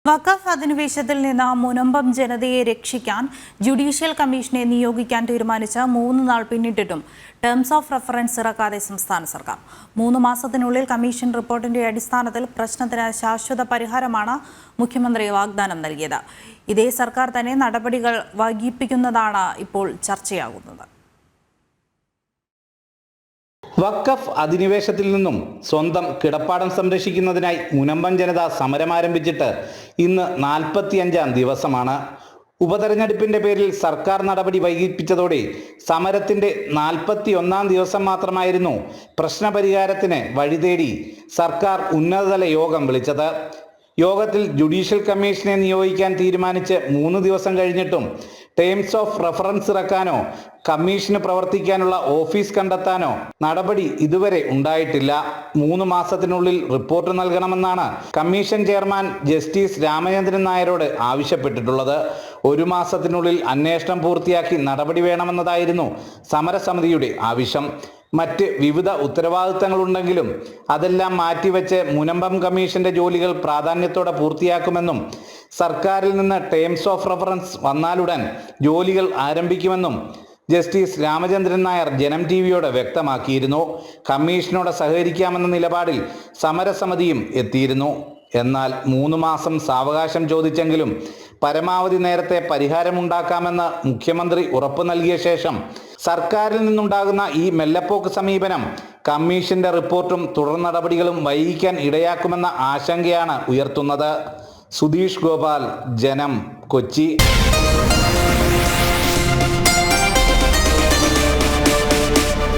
വഖഫ് അധിനിവേശത്തിൽ നിന്ന് മുനമ്പം ജനതയെ രക്ഷിക്കാൻ ജുഡീഷ്യൽ കമ്മീഷനെ നിയോഗിക്കാൻ തീരുമാനിച്ച 3 നാൾ പിന്നിട്ടിട്ടും ടേംസ് ഓഫ് റെഫറൻസ് ഇറക്കാതെ സംസ്ഥാന സർക്കാർ. 3 മാസത്തിനുള്ളിൽ കമ്മീഷൻ റിപ്പോർട്ടിന്റെ അടിസ്ഥാനത്തിൽ പ്രശ്നത്തിന് ശാശ്വത പരിഹാരമാണ് മുഖ്യമന്ത്രി വാഗ്ദാനം നൽകിയത്. ഇതേ സർക്കാർ തന്നെ നടപടികൾ വൈകിപ്പിക്കുന്നതാണ് ഇപ്പോൾ ചർച്ചയാകുന്നത്. വഖഫ് അധിനിവേശത്തിൽ നിന്നും സ്വന്തം കിടപ്പാടം സംരക്ഷിക്കുന്നതിനായി മുനമ്പം ജനത സമരമാരംഭിച്ചിട്ട് ഇന്ന് 45-ാം ദിവസമാണ്. ഉപതെരഞ്ഞെടുപ്പിന്റെ പേരിൽ സർക്കാർ നടപടി വൈകിപ്പിച്ചതോടെ സമരത്തിന്റെ 41-ാം ദിവസം മാത്രമായിരുന്നു പ്രശ്നപരിഹാരത്തിന് വഴിതേടി സർക്കാർ ഉന്നതതല യോഗം വിളിച്ചത്. യോഗത്തിൽ ജുഡീഷ്യൽ കമ്മീഷനെ നിയോഗിക്കാൻ തീരുമാനിച്ച് 3 ദിവസം കഴിഞ്ഞിട്ടും ടേംസ് ഓഫ് റെഫറൻസ് ഇറക്കാനോ കമ്മീഷന് പ്രവർത്തിക്കാനുള്ള ഓഫീസ് കണ്ടെത്താനോ നടപടി ഇതുവരെ ഉണ്ടായിട്ടില്ല. 3 മാസത്തിനുള്ളിൽ റിപ്പോർട്ട് നൽകണമെന്നാണ് കമ്മീഷൻ ചെയർമാൻ ജസ്റ്റിസ് രാമചന്ദ്രൻ നായരോട് ആവശ്യപ്പെട്ടിട്ടുള്ളത്. 1 മാസത്തിനുള്ളിൽ അന്വേഷണം പൂർത്തിയാക്കി നടപടി വേണമെന്നതായിരുന്നു സമരസമിതിയുടെ ആവശ്യം. മറ്റ് വിവിധ ഉത്തരവാദിത്തങ്ങളുണ്ടെങ്കിലും അതെല്ലാം മാറ്റിവെച്ച് മുനമ്പം കമ്മീഷന്റെ ജോലികൾ പ്രാധാന്യത്തോടെ പൂർത്തിയാക്കുമെന്നും സർക്കാരിൽ നിന്ന് ടേംസ് ഓഫ് റെഫറൻസ് വന്നാലുടൻ ജോലികൾ ആരംഭിക്കുമെന്നും ജസ്റ്റിസ് രാമചന്ദ്രൻ നായർ ജനം ടിവിയോട് വ്യക്തമാക്കിയിരുന്നു. കമ്മീഷനോട് സഹകരിക്കാമെന്ന നിലപാടിൽ സമരസമിതിയും എത്തിയിരുന്നു. എന്നാൽ 3 മാസം സാവകാശം ചോദിച്ചെങ്കിലും പരമാവധി നേരത്തെ പരിഹാരമുണ്ടാക്കാമെന്ന് മുഖ്യമന്ത്രി ഉറപ്പു നൽകിയ ശേഷം സർക്കാരിൽ നിന്നുണ്ടാകുന്ന ഈ മെല്ലപ്പോക്ക് സമീപനം കമ്മീഷന്റെ റിപ്പോർട്ടും തുടർ നടപടികളും വൈകിക്കാൻ ഇടയാക്കുമെന്ന ആശങ്കയാണ് ഉയർത്തുന്നത്. സുധീഷ് ഗോപാൽ, ജനം, കൊച്ചി.